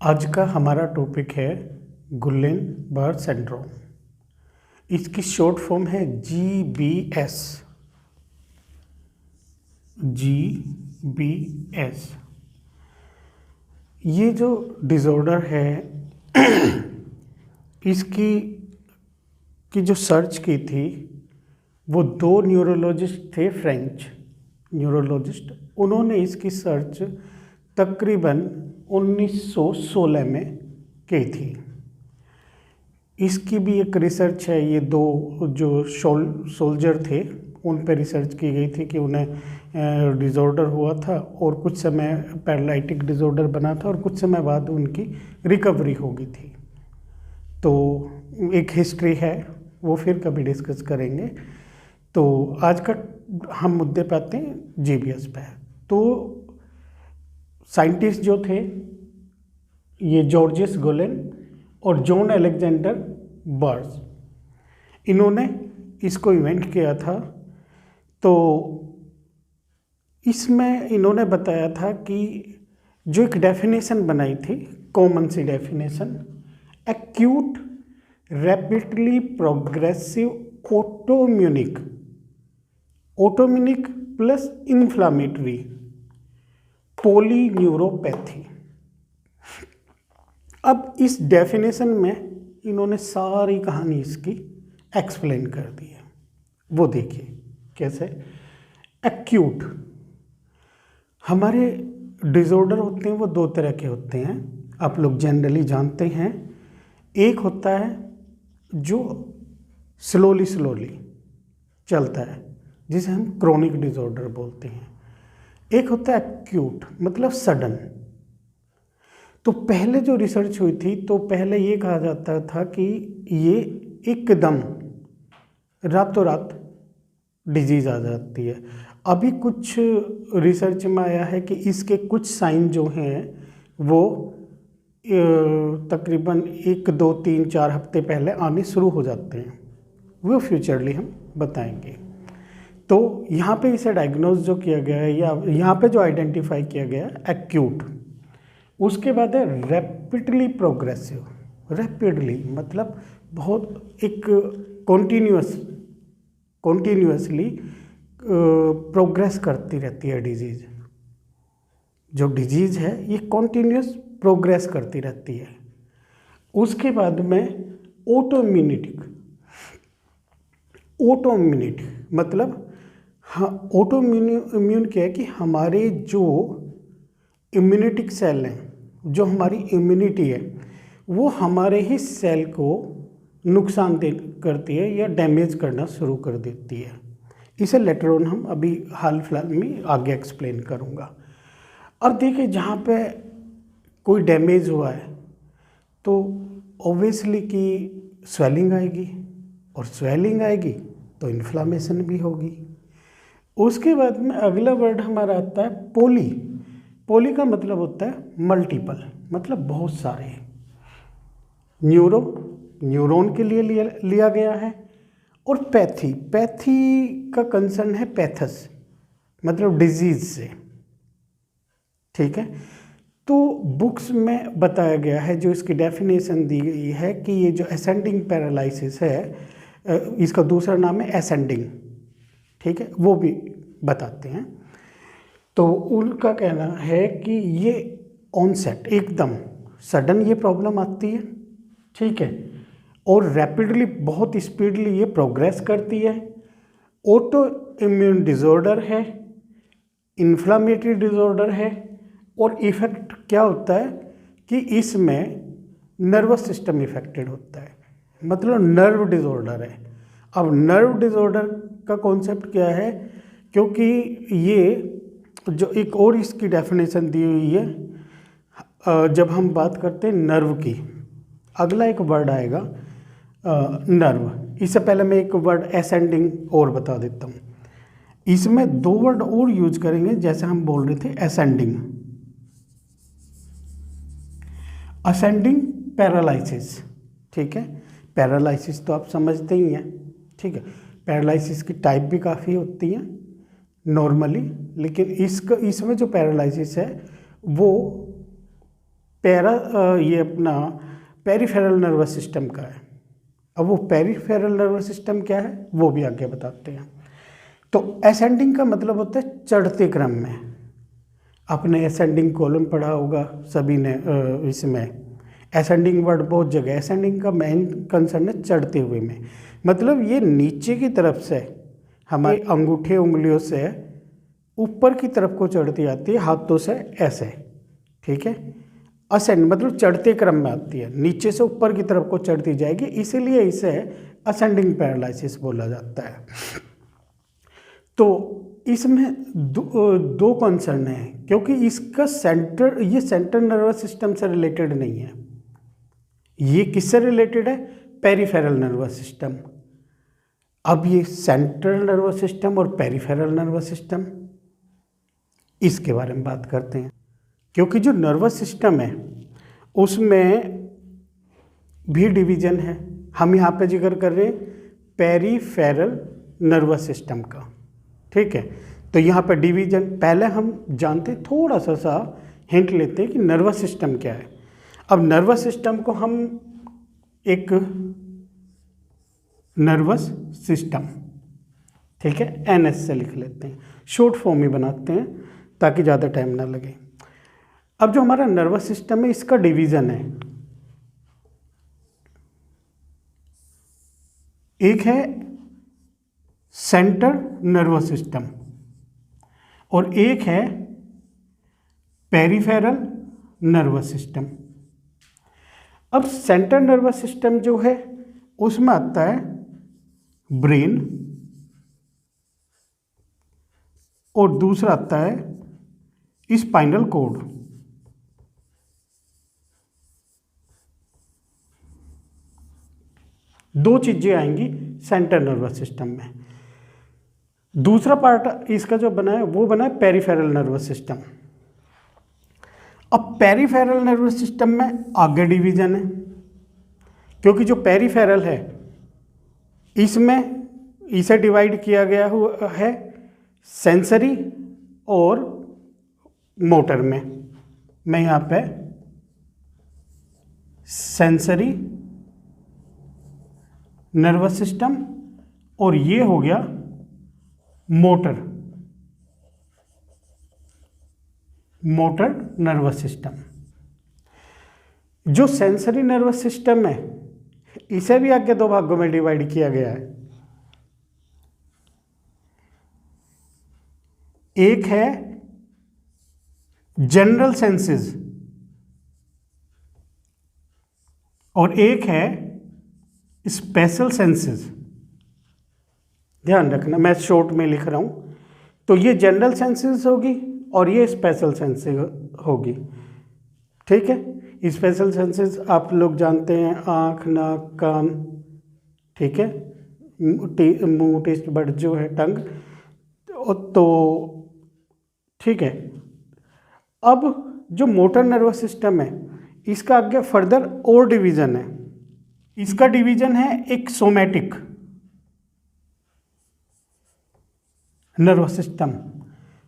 आज का हमारा टॉपिक है गुइलेन-बर्रे सिंड्रोम। इसकी शॉर्ट फॉर्म है GBS। GBS ये जो डिज़ॉर्डर है इसकी जो सर्च की थी वो दो न्यूरोलॉजिस्ट थे, फ्रेंच न्यूरोलॉजिस्ट। उन्होंने इसकी सर्च तकरीबन 1916 में की थी। इसकी भी एक रिसर्च है, ये दो जो सोल्जर थे उन पर रिसर्च की गई थी कि उन्हें डिज़ॉर्डर हुआ था और कुछ समय पैरालिटिक डिज़ॉर्डर बना था और कुछ समय बाद उनकी रिकवरी हो गई थी। तो एक हिस्ट्री है, वो फिर कभी डिस्कस करेंगे। तो आज का हम मुद्दे पे आते हैं GBS पे। तो साइंटिस्ट जो थे ये जॉर्जेस गुइलेन और जॉन अलेक्जेंडर बर्रे, इन्होंने इसको इन्वेंट किया था। तो इसमें इन्होंने बताया था कि जो एक डेफिनेशन बनाई थी, कॉमन सी definition, acute rapidly progressive autoimmunic plus inflammatory polyneuropathy. अब इस डेफिनेशन में इन्होंने सारी कहानी इसकी एक्सप्लेन कर दी है। वो देखिए कैसे। एक्यूट, हमारे डिज़ॉर्डर होते हैं वो दो तरह के होते हैं, आप लोग जनरली जानते हैं। एक होता है जो स्लोली चलता है, जिसे हम क्रोनिक डिज़ॉर्डर बोलते हैं। एक होता है एक्यूट, मतलब सडन। तो पहले जो रिसर्च हुई थी तो पहले ये कहा जाता था कि ये एकदम रातों रात डिजीज़ आ जाती है। अभी कुछ रिसर्च में आया है कि इसके कुछ साइन जो हैं वो तकरीबन 1, 2, 3, 4 हफ्ते पहले आने शुरू हो जाते हैं। वो फ्यूचरली हम बताएंगे। तो यहाँ पे इसे डायग्नोज जो किया गया है या यहाँ पे जो आइडेंटिफाई किया गया है एक्यूट। उसके बाद है रैपिडली प्रोग्रेसिव। रैपिडली मतलब बहुत एक कॉन्टीन्यूअसली प्रोग्रेस करती रहती है डिजीज़। जो डिजीज़ है ये कॉन्टीन्यूअस प्रोग्रेस करती रहती है। उसके बाद में ऑटोइम्यूनिटी मतलब ऑटोइम्यून क्या है कि हमारे जो इम्यूनिटिक सेल हैं, जो हमारी इम्यूनिटी है, वो हमारे ही सेल को नुकसान करती है या डैमेज करना शुरू कर देती है। इसे लेटर ऑन हम अभी हाल फिलहाल में आगे एक्सप्लेन करूँगा। अब देखिए, जहाँ पे कोई डैमेज हुआ है तो ऑब्वियसली कि स्वेलिंग आएगी, और स्वेलिंग आएगी तो इन्फ्लामेशन भी होगी। उसके बाद में अगला वर्ड हमारा आता है पोली का मतलब होता है मल्टीपल, मतलब बहुत सारे। न्यूरॉन के लिए लिया गया है। और पैथी का कंसर्न है पैथस, मतलब डिजीज से। ठीक है। तो बुक्स में बताया गया है, जो इसकी डेफिनेशन दी गई है कि ये जो असेंडिंग पैरालिसिस है, इसका दूसरा नाम है असेंडिंग। ठीक है, वो भी बताते हैं। तो उनका कहना है कि ये ऑनसेट एकदम सडन ये प्रॉब्लम आती है। ठीक है, और रैपिडली बहुत स्पीडली ये प्रोग्रेस करती है। ऑटो इम्यून डिज़ॉर्डर है, इन्फ्लामेटरी डिज़ॉर्डर है, और इफ़ेक्ट क्या होता है कि इसमें नर्वस सिस्टम इफेक्टेड होता है, मतलब नर्व डिज़ॉर्डर है। अब नर्व डिज़ॉर्डर का कॉन्सेप्ट क्या है, क्योंकि ये जो एक और इसकी डेफिनेशन दी हुई है, जब हम बात करते हैं नर्व की, अगला एक वर्ड आएगा नर्व। इससे पहले मैं एक वर्ड असेंडिंग और बता देता हूँ। इसमें दो वर्ड और यूज करेंगे, जैसे हम बोल रहे थे असेंडिंग पैरालिसिस। ठीक है, पैरालिसिस तो आप समझते ही हैं। ठीक है, पैरालिसिस की टाइप भी काफ़ी होती हैं नॉर्मली, लेकिन इसमें जो पैरालिसिस है वो ये अपना पेरिफेरल नर्वस सिस्टम का है। अब वो पेरिफेरल नर्वस सिस्टम क्या है वो भी आगे बताते हैं। तो असेंडिंग का मतलब होता है चढ़ते क्रम में। आपने असेंडिंग कॉलम पढ़ा होगा सभी ने, इसमें असेंडिंग वर्ड बहुत जगह। असेंडिंग का मेन कंसर्न है चढ़ते हुए में, मतलब ये नीचे की तरफ से हमारे अंगूठे उंगलियों से ऊपर की तरफ को चढ़ती आती है, हाथों से ऐसे, ठीक है। असेंड मतलब चढ़ते क्रम में आती है, नीचे से ऊपर की तरफ को चढ़ती जाएगी, इसीलिए इसे असेंडिंग पैरालिसिस बोला जाता है। तो इसमें दो कंसर्न है, क्योंकि इसका ये सेंट्रल नर्वस सिस्टम से रिलेटेड नहीं है। ये किससे रिलेटेड है? Peripheral nervous system. अब ये सेंट्रल नर्वस सिस्टम और पेरिफेरल नर्वस सिस्टम, इसके बारे में बात करते हैं। क्योंकि जो नर्वस सिस्टम है उसमें भी डिवीजन है। हम यहाँ पे जिक्र कर रहे हैं पेरिफेरल नर्वस सिस्टम का, ठीक है। तो यहाँ पे डिवीजन पहले हम जानते, थोड़ा सा हिंट लेते हैं कि नर्वस सिस्टम क्या है। अब नर्वस सिस्टम को हम एक नर्वस सिस्टम, ठीक है, एनएस से लिख लेते हैं, शॉर्ट फॉर्म ही बनाते हैं ताकि ज़्यादा टाइम ना लगे। अब जो हमारा नर्वस सिस्टम है इसका डिवीज़न है, एक है सेंट्रल नर्वस सिस्टम और एक है पेरिफेरल नर्वस सिस्टम। अब सेंट्रल नर्वस सिस्टम जो है उसमें आता है ब्रेन और दूसरा आता है स्पाइनल कॉर्ड। दो चीजें आएंगी सेंट्रल नर्वस सिस्टम में। दूसरा पार्ट इसका जो बना है वो बना है पेरिफेरल नर्वस सिस्टम। अब पेरिफेरल नर्वस सिस्टम में आगे डिवीजन है, क्योंकि जो पेरिफेरल है इसमें इसे डिवाइड किया गया हुआ है सेंसरी और मोटर में। मैं यहाँ पे सेंसरी नर्वस सिस्टम और ये हो गया मोटर नर्वस सिस्टम। जो सेंसरी नर्वस सिस्टम है इसे भी आगे दो भागों में डिवाइड किया गया है। एक है जनरल सेंसेस और एक है स्पेशल सेंसेस। ध्यान रखना मैं शॉर्ट में लिख रहा हूं, तो ये जनरल सेंसेस होगी और ये स्पेशल सेंसेस होगी, ठीक है। स्पेशल सेंसेस आप लोग जानते हैं, आँख, नाक, कान, ठीक है, मुंह, टेस्ट बड जो है, टंग, तो ठीक है। अब जो मोटर नर्वस सिस्टम है इसका आगे फर्दर और डिवीजन है। इसका डिवीजन है एक सोमैटिक नर्वस सिस्टम।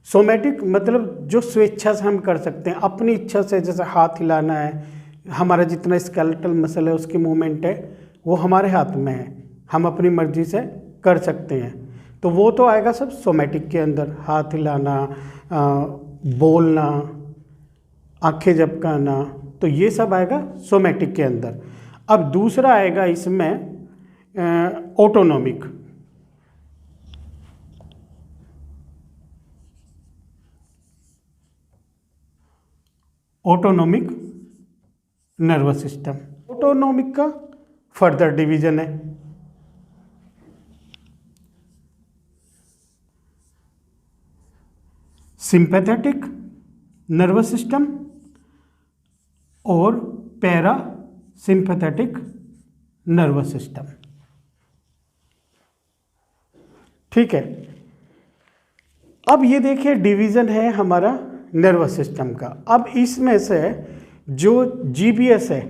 सोमैटिक मतलब जो स्वेच्छा से हम कर सकते हैं, अपनी इच्छा से, जैसे हाथ हिलाना है, हमारा जितना स्केलेटल मसल है उसकी मूवमेंट है वो हमारे हाथ में है, हम अपनी मर्जी से कर सकते हैं। तो वो तो आएगा सब सोमैटिक के अंदर, हाथ हिलाना, बोलना, आंखें झपकाना, तो ये सब आएगा सोमैटिक के अंदर। अब दूसरा आएगा इसमें autonomic. Autonomic nervous system. Autonomic का फर्दर डिवीजन है। सिंपैथेटिक नर्वस सिस्टम और पैरा सिंपैथेटिक नर्वस सिस्टम, ठीक है। अब ये देखिए डिवीजन है हमारा नर्वस सिस्टम का। अब इसमें से जो जीबीएस है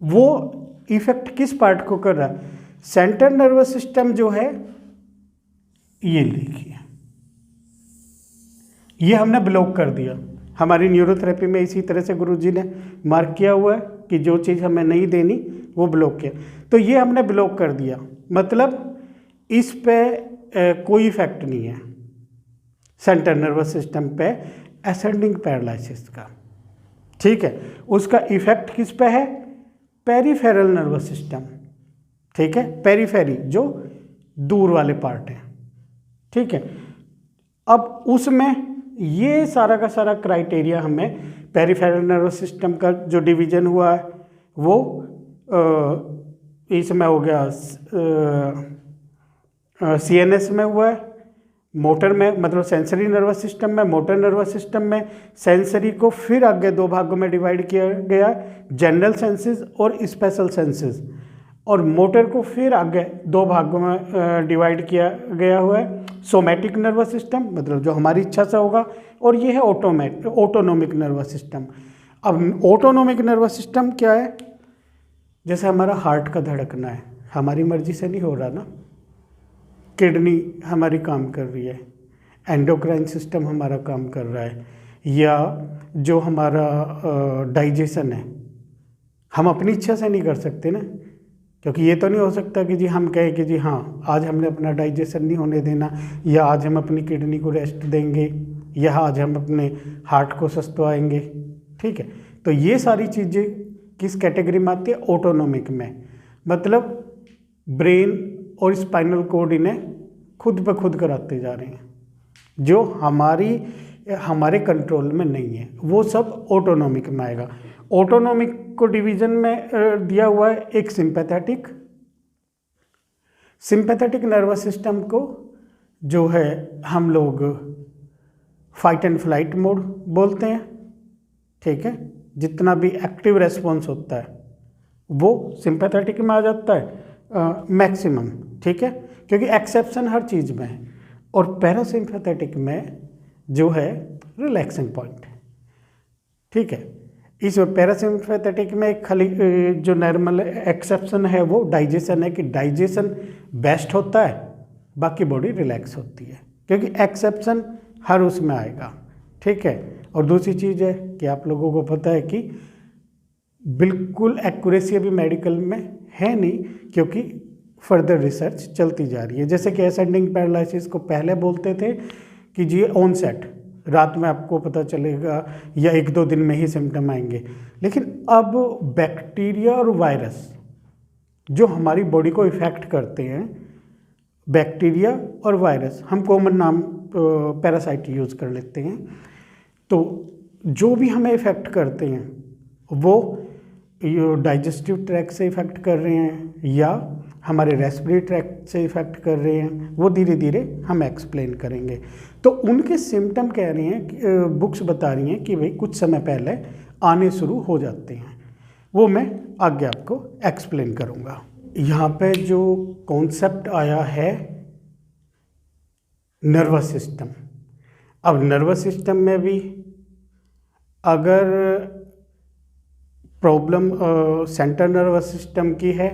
वो इफेक्ट किस पार्ट को कर रहा है? सेंट्रल नर्वस सिस्टम जो है, ये देखिए, ये हमने ब्लॉक कर दिया, हमारी न्यूरोथेरेपी में इसी तरह से गुरुजी ने मार्क किया हुआ है कि जो चीज़ हमें नहीं देनी वो ब्लॉक किया। तो ये हमने ब्लॉक कर दिया, मतलब इस पे कोई इफेक्ट नहीं है सेंट्रल नर्वस सिस्टम पे असेंडिंग पैरालिसिस का, ठीक है। उसका इफेक्ट किस पे है? पेरिफेरल नर्वस सिस्टम, ठीक है, पेरीफेरी जो दूर वाले पार्ट हैं, ठीक है। अब उसमें ये सारा का सारा क्राइटेरिया हमें पेरिफेरल नर्वस सिस्टम का जो डिवीजन हुआ है वो इसमें हो गया, CNS में हुआ है, मोटर में मतलब सेंसरी नर्वस सिस्टम में, मोटर नर्वस सिस्टम में। सेंसरी को फिर आगे दो भागों में डिवाइड किया गया, जनरल सेंसेस और स्पेशल सेंसेस, और मोटर को फिर आगे दो भागों में डिवाइड किया गया हुआ है, सोमैटिक नर्वस सिस्टम मतलब जो हमारी इच्छा से होगा, और ये है ऑटोनोमिक नर्वस सिस्टम। अब ऑटोनोमिक नर्वस सिस्टम क्या है? जैसे हमारा हार्ट का धड़कना है, हमारी मर्जी से नहीं हो रहा ना, किडनी हमारी काम कर रही है, एंडोक्राइन सिस्टम हमारा काम कर रहा है, या जो हमारा डाइजेशन है, हम अपनी इच्छा से नहीं कर सकते ना, क्योंकि ये तो नहीं हो सकता कि जी हम कहें कि जी हाँ आज हमने अपना डाइजेशन नहीं होने देना, या आज हम अपनी किडनी को रेस्ट देंगे, या आज हम अपने हार्ट को सस्तवाएंगे, ठीक है। तो ये सारी चीज़ें किस कैटेगरी में आती है? ऑटोनोमिक में, मतलब ब्रेन और स्पाइनल कोड इन्हें खुद ब खुद कराते जा रहे हैं, जो हमारे कंट्रोल में नहीं है, वो सब ऑटोनोमिक में आएगा। ऑटोनोमिक को डिवीजन में दिया हुआ है एक सिंपैथेटिक नर्वस सिस्टम को जो है हम लोग फाइट एंड फ्लाइट मोड बोलते हैं, ठीक है। जितना भी एक्टिव रेस्पॉन्स होता है वो सिंपैथेटिक में आ जाता है मैक्सिमम, ठीक है, क्योंकि एक्सेप्शन हर चीज़ में है। और पैरासिम्पैथेटिक में जो है रिलैक्सिंग पॉइंट है, ठीक है। इस पैरासिम्पैथेटिक में खाली जो नॉर्मल एक्सेप्शन है वो डाइजेशन है, कि डाइजेशन बेस्ट होता है, बाकी बॉडी रिलैक्स होती है, क्योंकि एक्सेप्शन हर उसमें आएगा, ठीक है। और दूसरी चीज़ है कि आप लोगों को पता है कि बिल्कुल एक्यूरेसी अभी मेडिकल में है नहीं, क्योंकि फर्दर रिसर्च चलती जा रही है। जैसे कि असेंडिंग पैरालिसिस को पहले बोलते थे कि जी ऑनसेट रात में आपको पता चलेगा या 1-2 दिन में ही सिम्टम आएंगे, लेकिन अब बैक्टीरिया और वायरस जो हमारी बॉडी को इफ़ेक्ट करते हैं, बैक्टीरिया और वायरस, हम कॉमन नाम पैरासाइट यूज़ कर लेते हैं, तो जो भी हमें इफ़ेक्ट करते हैं वो डाइजेस्टिव ट्रैक्ट से इफ़ेक्ट कर रहे हैं या हमारे रेस्पिरेटरी ट्रैक्ट से इफ़ेक्ट कर रहे हैं, वो धीरे धीरे हम एक्सप्लेन करेंगे। तो उनके सिम्टम कह रही हैं, बुक्स बता रही हैं कि भाई कुछ समय पहले आने शुरू हो जाते हैं, वो मैं आगे आपको एक्सप्लेन करूँगा। यहाँ पे जो कॉन्सेप्ट आया है नर्वस सिस्टम, अब नर्वस सिस्टम में भी अगर प्रॉब्लम सेंट्रल नर्वस सिस्टम की है,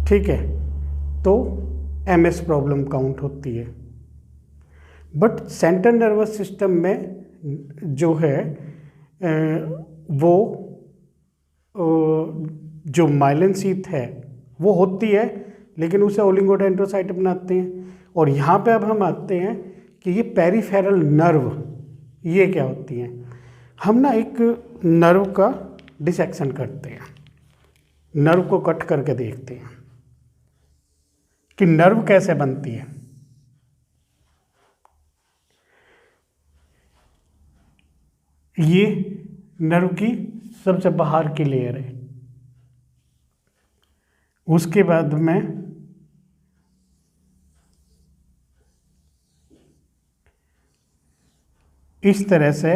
ठीक है, तो MS प्रॉब्लम काउंट होती है। बट सेंट्रल नर्वस सिस्टम में जो है वो जो माइलिन शीथ है वो होती है, लेकिन उसे ओलिगोडेंड्रोसाइट बनाते हैं। और यहाँ पे अब हम आते हैं कि ये पेरिफेरल नर्व ये क्या होती हैं। हम ना एक नर्व का डिसेक्शन करते हैं, नर्व को कट करके देखते हैं कि नर्व कैसे बनती है। ये नर्व की सबसे बाहर की लेयर है। उसके बाद में इस तरह से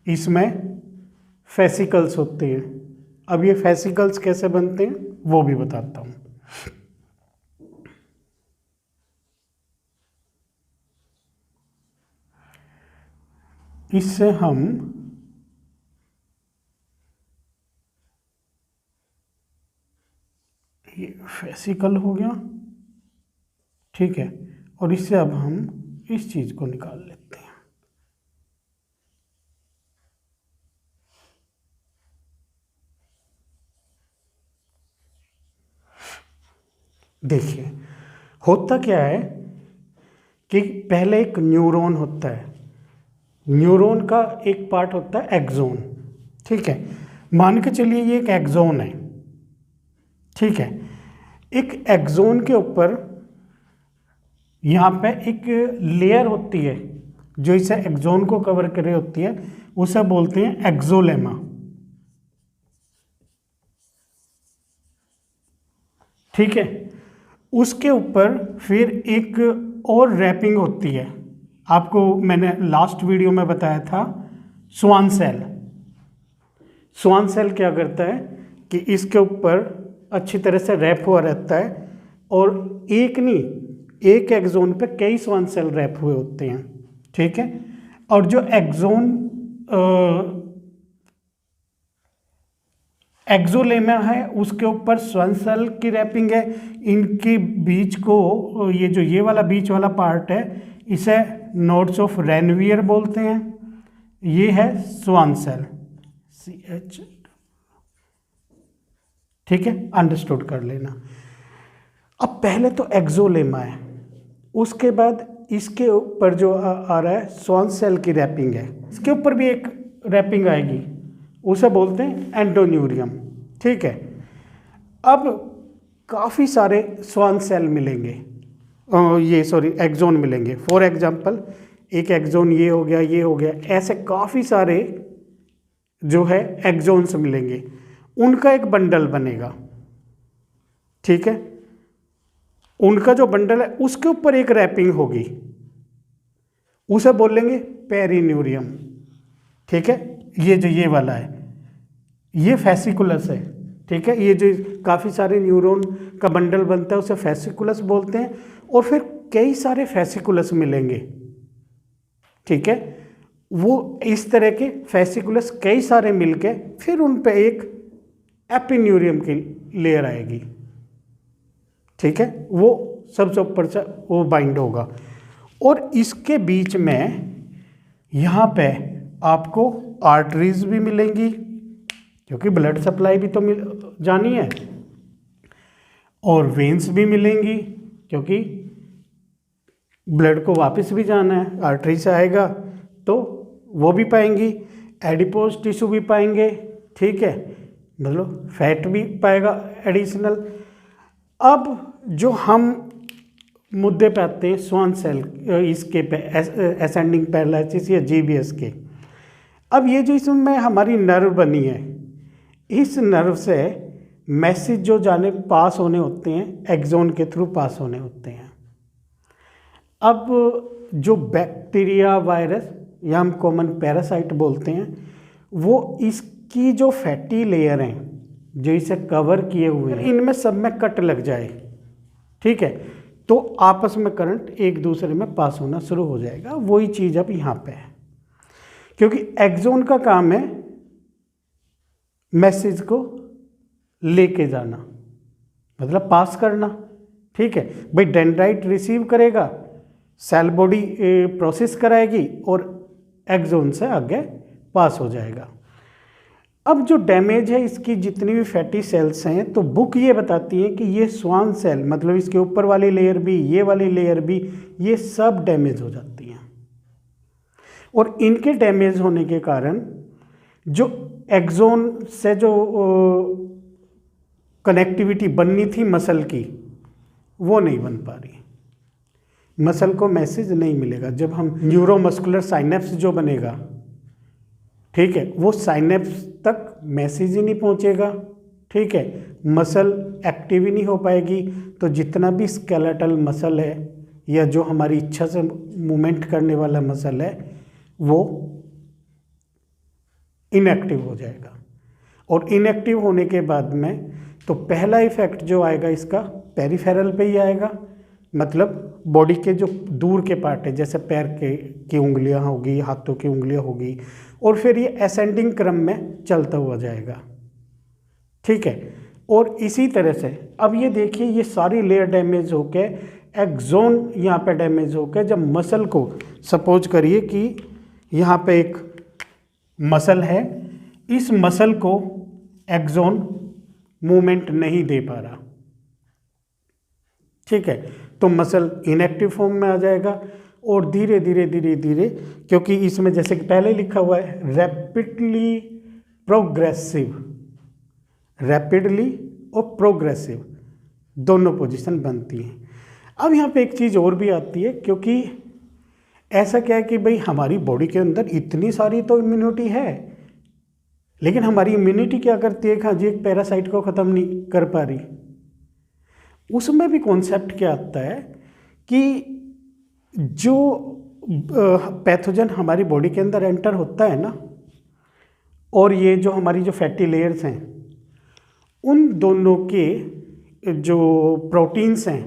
इसमें फेसिकल्स होते हैं। अब ये फेसिकल्स कैसे बनते हैं वो भी बताता हूँ। इससे हम ये फेसिकल हो गया, ठीक है, और इससे अब हम इस चीज़ को निकाल लेते हैं। देखिए होता क्या है कि पहले एक न्यूरॉन होता है, न्यूरॉन का एक पार्ट होता है एक्सोन, ठीक है, मान के चलिए ये एक एक्सोन है, ठीक है। एक एक्सोन के ऊपर यहाँ पे एक लेयर होती है जो इसे एक्सोन को कवर कर रही होती है, उसे बोलते हैं एक्सोलेमा, ठीक है। उसके ऊपर फिर एक और रैपिंग होती है, आपको मैंने लास्ट वीडियो में बताया था, स्वान सेल। स्वान सेल क्या करता है कि इसके ऊपर अच्छी तरह से रैप हुआ रहता है, और एक नहीं, एक एक्सोन पे कई स्वान सेल रैप हुए होते हैं, ठीक है। और जो एक्सोलेमा है उसके ऊपर स्वान सेल की रैपिंग है। इनके बीच को, ये वाला बीच वाला पार्ट है, इसे नोड्स ऑफ रेनवियर बोलते हैं। ये है स्वान सेल, CH, ठीक है, अंडरस्टूड कर लेना। अब पहले तो एक्सोलेमा है, उसके बाद इसके ऊपर जो आ रहा है स्वान सेल की रैपिंग है, इसके ऊपर भी एक रैपिंग आएगी, उसे बोलते हैं एंडोन्यूरियम, ठीक है। अब काफ़ी सारे स्वान सेल मिलेंगे, एक्सोन मिलेंगे। फॉर एग्जांपल एक एक्सोन ये हो गया, ये हो गया, ऐसे काफ़ी सारे जो है एक्सोन्स मिलेंगे, उनका एक बंडल बनेगा, ठीक है। उनका जो बंडल है उसके ऊपर एक रैपिंग होगी, उसे बोलेंगे पेरिन्यूरियम, ठीक है। ये वाला है, ये फेसिकुलस है, ठीक है। ये जो काफ़ी सारे न्यूरॉन का बंडल बनता है उसे फेसिकुलस बोलते हैं, और फिर कई सारे फेसिकुलस मिलेंगे, ठीक है। वो इस तरह के फेसिकुलस कई सारे मिलके फिर उन पे एक एपिन्यूरियम की लेयर आएगी, ठीक है। वो सबसे ऊपर से वो बाइंड होगा, और इसके बीच में यहाँ पे आपको आर्टरीज भी मिलेंगी, क्योंकि ब्लड सप्लाई भी तो जानी है, और वेन्स भी मिलेंगी, क्योंकि ब्लड को वापस भी जाना है, आर्टरी से आएगा तो वो भी पाएंगी, एडिपोज टिश्यू भी पाएंगे, ठीक है, मतलब फैट भी पाएगा एडिशनल। अब जो हम मुद्दे पे आते हैं स्वान सेल, इसके पे असेंडिंग पैरालिसिस या GBS के। अब ये जो इसमें हमारी नर्व बनी है, इस नर्व से मैसेज जो जाने पास होने होते हैं एक्सोन के थ्रू पास होने होते हैं। अब जो बैक्टीरिया, वायरस या हम कॉमन पैरासाइट बोलते हैं, वो इसकी जो फैटी लेयर हैं जो इसे कवर किए हुए हैं, इनमें सब में कट लग जाए, ठीक है, तो आपस में करंट एक दूसरे में पास होना शुरू हो जाएगा। वही चीज़ अब यहाँ पे है, क्योंकि एक्सोन का काम है मैसेज को लेके जाना, मतलब पास करना, ठीक है भाई। डेंड्राइट रिसीव करेगा, सेल बॉडी प्रोसेस कराएगी और एक्सोन से आगे पास हो जाएगा। अब जो डैमेज है इसकी जितनी भी फैटी सेल्स हैं, तो बुक ये बताती है कि ये स्वान सेल, मतलब इसके ऊपर वाली लेयर भी, ये वाली लेयर भी, ये सब डैमेज हो जाती हैं, और इनके डैमेज होने के कारण जो एक्सोन से जो कनेक्टिविटी बननी थी मसल की, वो नहीं बन पा रही, मसल को मैसेज नहीं मिलेगा। जब हम न्यूरोमस्कुलर साइनेप्स जो बनेगा, ठीक है, वो साइनेप्स तक मैसेज ही नहीं पहुंचेगा, ठीक है, मसल एक्टिव ही नहीं हो पाएगी, तो जितना भी स्केलेटल मसल है या जो हमारी इच्छा से मूवमेंट करने वाला मसल है वो इनएक्टिव हो जाएगा। और इनएक्टिव होने के बाद में तो पहला इफेक्ट जो आएगा इसका पेरिफेरल पे ही आएगा, मतलब बॉडी के जो दूर के पार्ट है, जैसे पैर की उंगलियां होगी, हाथों की उंगलियां होगी, और फिर ये असेंडिंग क्रम में चलता हुआ जाएगा, ठीक है। और इसी तरह से अब ये देखिए, ये सारी लेयर डैमेज होके एक्सोन यहाँ पे डैमेज होके, जब मसल को सपोज करिए कि यहाँ पे एक मसल है, इस मसल को एक्सोन मूवमेंट नहीं दे पा रहा, ठीक है, तो मसल इनएक्टिव फॉर्म में आ जाएगा और धीरे धीरे धीरे धीरे, क्योंकि इसमें जैसे कि पहले लिखा हुआ है रैपिडली प्रोग्रेसिव, रैपिडली और प्रोग्रेसिव दोनों पोजीशन बनती हैं। अब यहाँ पे एक चीज़ और भी आती है, क्योंकि ऐसा क्या है कि भाई हमारी बॉडी के अंदर इतनी सारी तो इम्यूनिटी है, लेकिन हमारी इम्यूनिटी क्या करती है कि हाँ जी एक पैरासाइट को ख़त्म नहीं कर पा रही। उसमें भी कॉन्सेप्ट क्या आता है कि जो पैथोजन हमारी बॉडी के अंदर एंटर होता है ना, और ये जो हमारी जो फैटी लेयर्स हैं उन दोनों के जो प्रोटीन्स हैं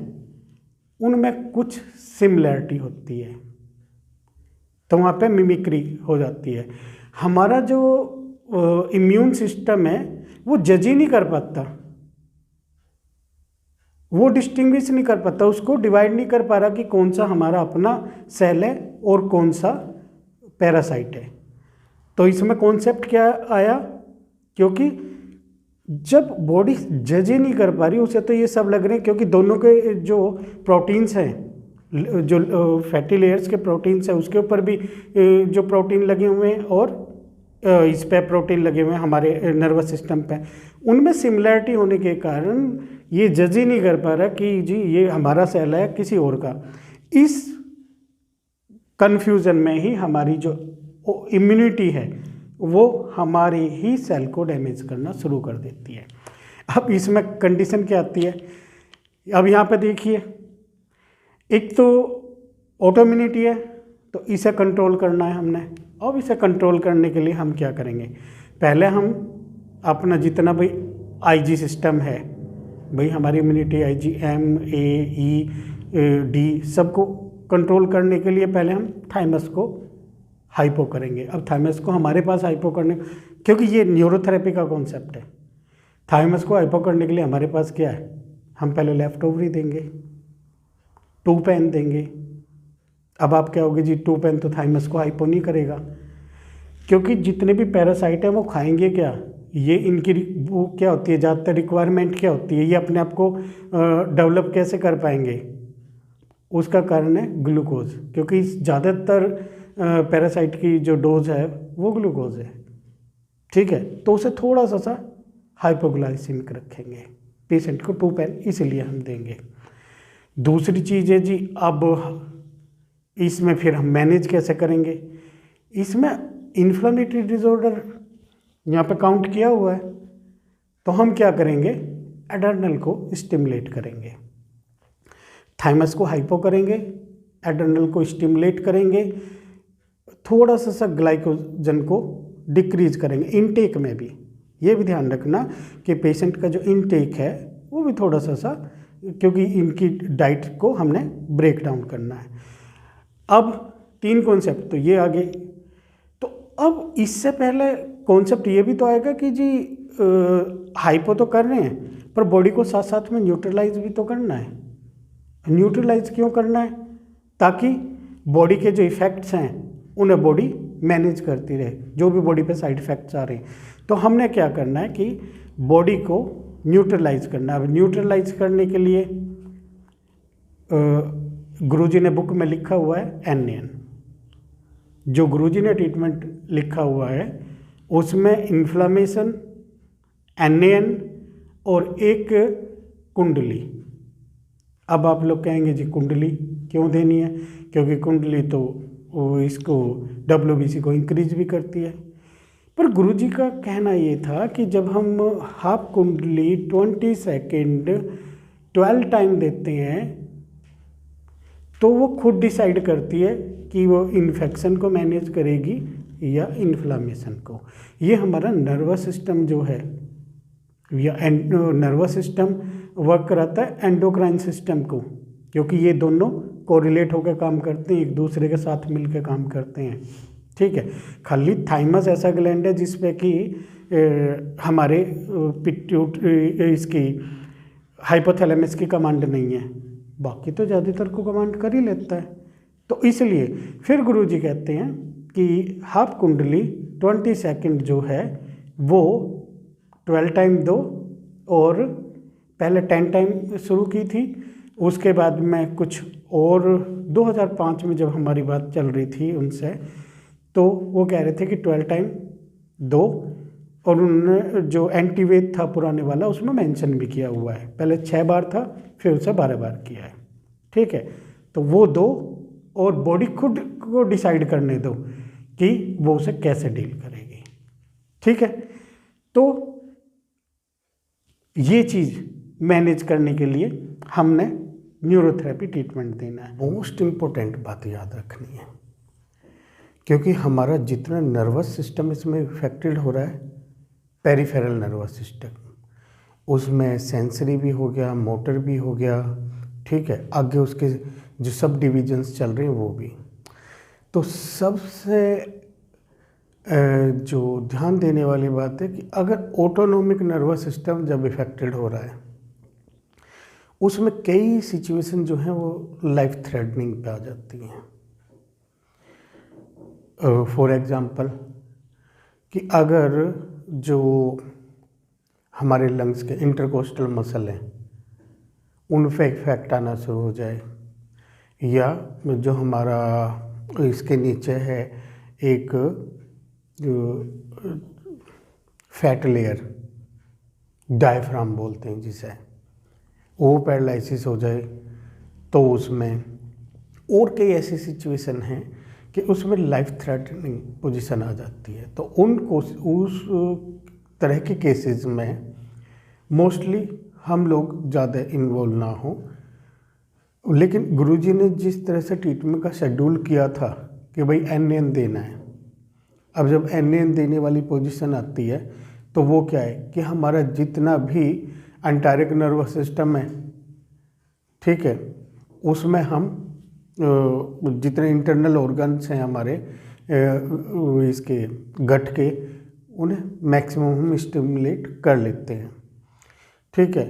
उनमें कुछ सिमिलरिटी होती है, तो वहाँ पे मिमिक्री हो जाती है। हमारा जो इम्यून सिस्टम है वो जज ही नहीं कर पाता, वो डिस्टिंग्विश नहीं कर पाता, उसको डिवाइड नहीं कर पा रहा कि कौन सा हमारा अपना सेल है और कौन सा पैरासाइट है। तो इसमें कॉन्सेप्ट क्या आया, क्योंकि जब बॉडी जज ही नहीं कर पा रही उसे, तो ये सब लग रहे हैं क्योंकि दोनों के जो प्रोटीन्स हैं, जो फैटी लेयर्स के प्रोटीन्स हैं उसके ऊपर भी जो प्रोटीन लगे हुए हैं और इस पे प्रोटीन लगे हुए हैं हमारे नर्वस सिस्टम पे, उनमें सिमिलरिटी होने के कारण ये जज ही नहीं कर पा रहा कि जी ये हमारा सेल है किसी और का। इस कन्फ्यूज़न में ही हमारी जो इम्यूनिटी है वो हमारे ही सेल को डैमेज करना शुरू कर देती है। अब इसमें कंडीशन क्या आती है, अब यहाँ पे देखिए, एक तो ऑटोइम्यूनिटी है, तो इसे कंट्रोल करना है हमने। अब इसे कंट्रोल करने के लिए हम क्या करेंगे, पहले हम अपना जितना भाई आईजी सिस्टम है, भाई हमारी immunity IG M A E D सबको कंट्रोल करने के लिए पहले हम थाइमस को हाइपो करेंगे। अब थाइमस को हमारे पास हाइपो करने, क्योंकि ये न्यूरोथेरेपी का कॉन्सेप्ट है, थाइमस को हाइपो करने के लिए हमारे पास क्या है, हम पहले लेफ्ट ओवरी देंगे, 2 पेन देंगे। अब आप क्या होगे जी 2 पेन तो थाइमस को हाइपो नहीं करेगा, क्योंकि जितने भी पैरासाइट हैं वो खाएंगे क्या, ये इनकी वो क्या होती है, ज़्यादातर रिक्वायरमेंट क्या होती है, ये अपने आप को डेवलप कैसे कर पाएंगे, उसका कारण है ग्लूकोज, क्योंकि ज़्यादातर पैरासाइट की जो डोज है वो ग्लूकोज है। ठीक है, तो उसे थोड़ा सा हाइपोग्लाइसीमिक रखेंगे, पेशेंट को 2 पेन इसलिए हम देंगे। दूसरी चीज़ है जी, अब इसमें फिर हम मैनेज कैसे करेंगे, इसमें इन्फ्लेमेटरी डिसऑर्डर यहाँ पे काउंट किया हुआ है, तो हम क्या करेंगे, एड्रेनल को स्टिमुलेट करेंगे, थाइमस को हाइपो करेंगे, एड्रेनल को स्टिमुलेट करेंगे, थोड़ा सा ग्लाइकोजन को डिक्रीज करेंगे। इनटेक में भी ये भी ध्यान रखना कि पेशेंट का जो इनटेक है वो भी थोड़ा सा, क्योंकि इनकी डाइट को हमने ब्रेक डाउन करना है। अब 3 कॉन्सेप्ट तो ये आगे, तो अब इससे पहले कॉन्सेप्ट ये भी तो आएगा कि जी हाइपो तो कर रहे हैं पर बॉडी को साथ साथ में न्यूट्रलाइज भी तो करना है। न्यूट्रलाइज क्यों करना है, ताकि बॉडी के जो इफ़ेक्ट्स हैं उन्हें बॉडी मैनेज करती रहे, जो भी बॉडी पे साइड इफ़ेक्ट्स आ रहे हैं। तो हमने क्या करना है कि बॉडी को न्यूट्रलाइज करना है। अब न्यूट्रलाइज करने के लिए गुरुजी ने बुक में लिखा हुआ है NaN, जो गुरुजी ने ट्रीटमेंट लिखा हुआ है उसमें इन्फ्लामेशन, NaN और एक कुंडली। अब आप लोग कहेंगे जी कुंडली क्यों देनी है, क्योंकि कुंडली तो इसको WBC को इंक्रीज भी करती है। पर गुरुजी का कहना ये था कि जब हम हाफ कुंडली 20 सेकेंड 12 टाइम देते हैं तो वो खुद डिसाइड करती है कि वो इन्फेक्शन को मैनेज करेगी या इन्फ्लामेशन को। ये हमारा नर्वस सिस्टम जो है, या नर्वस सिस्टम वर्क कराता है एंडोक्राइन सिस्टम को, क्योंकि ये दोनों कोरिलेट होकर काम करते हैं, एक दूसरे के साथ मिलकर काम करते हैं। ठीक है, खाली थाइमस ऐसा ग्लैंड है जिसपे कि हमारे इसकी हाइपोथैलेमस की कमांड नहीं है, बाकी तो ज़्यादातर को कमांड कर ही लेता है। तो इसलिए फिर गुरुजी कहते हैं कि हाफ कुंडली 20 सेकंड जो है वो 12 टाइम दो, और पहले 10 टाइम शुरू की थी उसके बाद में कुछ और 2005 में जब हमारी बात चल रही थी उनसे, तो वो कह रहे थे कि 12 टाइम 2, और उन्होंने जो एंटीवेट था पुराने वाला उसमें मेंशन भी किया हुआ है, पहले 6 बार था फिर उसे 12 बार किया है। ठीक है, तो वो 2, और बॉडी खुद को डिसाइड करने दो कि वो उसे कैसे डील करेगी। ठीक है, तो ये चीज़ मैनेज करने के लिए हमने न्यूरोथेरेपी ट्रीटमेंट देना है। मोस्ट इम्पोर्टेंट बात याद रखनी है, क्योंकि हमारा जितना नर्वस सिस्टम इसमें इफेक्टेड हो रहा है, पेरिफेरल नर्वस सिस्टम, उसमें सेंसरी भी हो गया, मोटर भी हो गया, ठीक है, आगे उसके जो सब डिविजन्स चल रहे हैं वो भी। तो सबसे जो ध्यान देने वाली बात है कि अगर ऑटोनोमिक नर्वस सिस्टम जब इफेक्टेड हो रहा है, उसमें कई सिचुएशन जो हैं वो लाइफ थ्रेटनिंग पे आ जाती हैं। फॉर एग्जांपल कि अगर जो हमारे लंग्स के इंटरकोस्टल मसल हैं उन पे इफेक्ट आना शुरू हो जाए, या जो हमारा इसके नीचे है एक फैट लेयर, डायफ्राम बोलते हैं जिसे, वो पैरालिसिस हो जाए, तो उसमें और कई ऐसी सिचुएशन हैं कि उसमें लाइफ थ्रेटनिंग पोजीशन आ जाती है। तो उस तरह के केसेस में मोस्टली हम लोग ज़्यादा इन्वॉल्व ना हो। लेकिन गुरुजी ने जिस तरह से ट्रीटमेंट का शेड्यूल किया था कि भाई NaN देना है, अब जब NaN देने वाली पोजीशन आती है तो वो क्या है कि हमारा जितना भी एंटारिक नर्वस सिस्टम है, ठीक है, उसमें हम जितने इंटरनल ऑर्गन्स हैं हमारे इसके गट के, उन्हें मैक्सिमम हम स्टिमुलेट कर लेते हैं। ठीक है,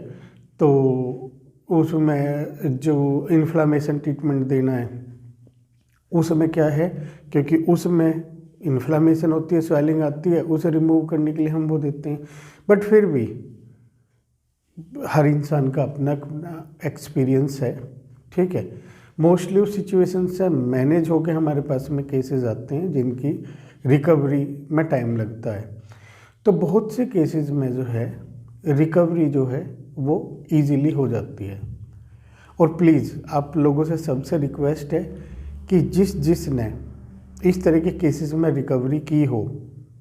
तो उसमें जो इन्फ्लामेशन ट्रीटमेंट देना है उसमें क्या है, क्योंकि उसमें इन्फ्लामेशन होती है, स्वेलिंग आती है, उसे रिमूव करने के लिए हम वो देते हैं। बट फिर भी हर इंसान का अपना अपना एक्सपीरियंस है। ठीक है, मोस्टली उस सिचुएशन से मैनेज होकर हमारे पास में केसेस आते हैं जिनकी रिकवरी में टाइम लगता है। तो बहुत से केसेस में जो है रिकवरी जो है वो इजीली हो जाती है। और प्लीज़ आप लोगों से सबसे रिक्वेस्ट है कि जिसने इस तरह के केसेस में रिकवरी की हो,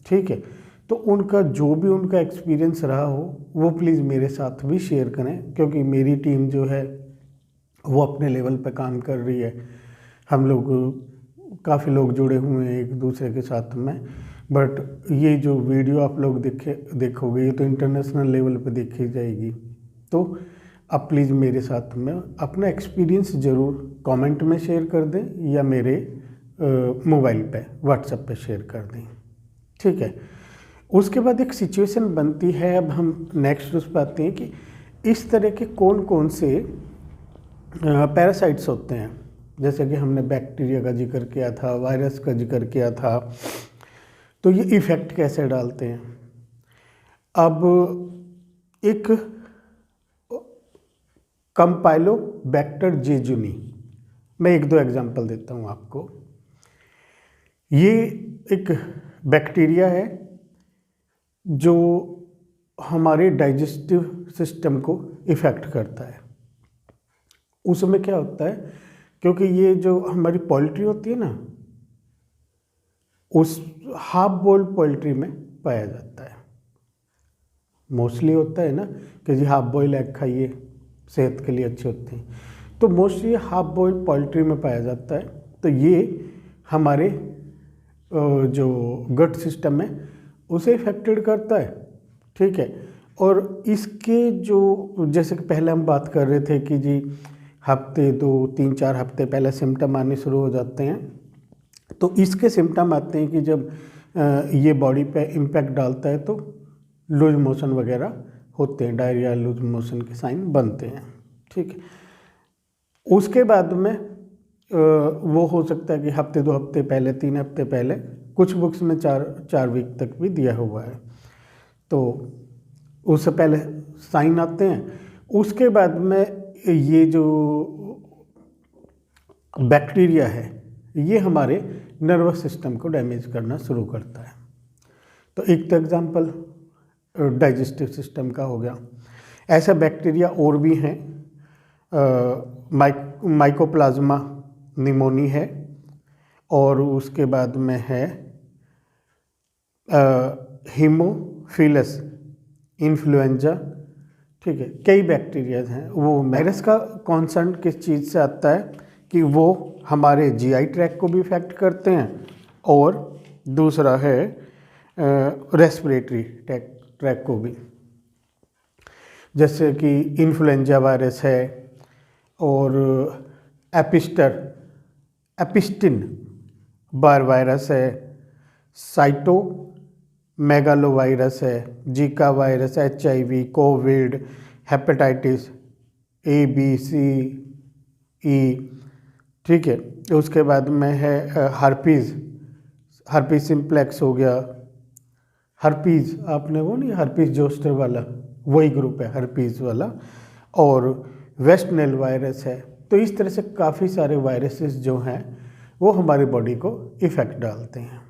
ठीक है, तो उनका जो भी उनका एक्सपीरियंस रहा हो वो प्लीज़ मेरे साथ भी शेयर करें, क्योंकि मेरी टीम जो है वो अपने लेवल पे काम कर रही है। हम लोग काफ़ी लोग जुड़े हुए हैं एक दूसरे के साथ में। बट ये जो वीडियो आप लोग देखोगे ये तो इंटरनेशनल लेवल पे देखी जाएगी। तो आप प्लीज़ मेरे साथ में अपना एक्सपीरियंस ज़रूर कमेंट में शेयर कर दें या मेरे मोबाइल पे व्हाट्सएप पे शेयर कर दें। ठीक है, उसके बाद एक सिचुएशन बनती है, अब हम नेक्स्ट उस पर आते हैं कि इस तरह के कौन कौन से पैरासाइट्स होते हैं। जैसे कि हमने बैक्टीरिया का जिक्र किया था, वायरस का जिक्र किया था, तो ये इफ़ेक्ट कैसे डालते हैं। अब एक कंपाइलोबैक्टर जेजुनी, मैं 1-2 एग्जांपल देता हूँ आपको। ये एक बैक्टीरिया है जो हमारे डाइजेस्टिव सिस्टम को इफ़ेक्ट करता है। उसमें क्या होता है, क्योंकि ये जो हमारी पोल्ट्री होती है ना, उस हाफ बॉइल्ड पोल्ट्री में पाया जाता है। मोस्टली होता है ना कि जी हाफ बॉइल्ड एग खाइए, सेहत के लिए अच्छे होते हैं, तो मोस्टली हाफ बॉइल्ड पोल्ट्री में पाया जाता है। तो ये हमारे जो गट सिस्टम है उसे इफेक्टेड करता है। ठीक है, और इसके जो जैसे कि पहले हम बात कर रहे थे कि जी हफ्ते 2-3-4 हफ्ते पहले सिम्टम आने शुरू हो जाते हैं। तो इसके सिम्टम आते हैं कि जब ये बॉडी पे इम्पैक्ट डालता है तो लूज मोशन वगैरह होते हैं, डायरिया, लूज मोशन के साइन बनते हैं। ठीक है, उसके बाद में वो हो सकता है कि हफ्ते 2 हफ्ते पहले, 3 हफ्ते पहले, कुछ बुक्स में 4 वीक तक भी दिया हुआ है। तो उससे पहले साइन आते हैं। उसके बाद में ये जो बैक्टीरिया है ये हमारे नर्वस सिस्टम को डैमेज करना शुरू करता है। तो एक तो एग्जांपल डाइजेस्टिव सिस्टम का हो गया। ऐसा बैक्टीरिया और भी हैं, माइकोप्लाज्मा निमोनी है, और उसके बाद में है हीमोफिलस इन्फ्लुएंजा। ठीक है, कई बैक्टीरिया हैं। वो वायरस का कॉन्सर्न किस चीज़ से आता है कि वो हमारे जीआई ट्रैक्ट को भी इफेक्ट करते हैं, और दूसरा है रेस्पिरेटरी ट्रैक्ट को भी, जैसे कि इन्फ्लुएंजा वायरस है, और एपिस्टिन बार वायरस है, साइटोमेगालोवायरस है, Zika virus, HIV, Covid, hepatitis A, B, C, E। ठीक है, उसके बाद में है हर्पीज़ सिम्प्लेक्स हो गया। हर्पीज़ आपने वो नहीं, हर्पीज़ जोस्टर वाला, वही ग्रुप है हर्पीज़ वाला, और वेस्ट नाइल वायरस है। तो इस तरह से काफ़ी सारे वायरसेस जो हैं वो हमारी बॉडी को इफ़ेक्ट डालते हैं।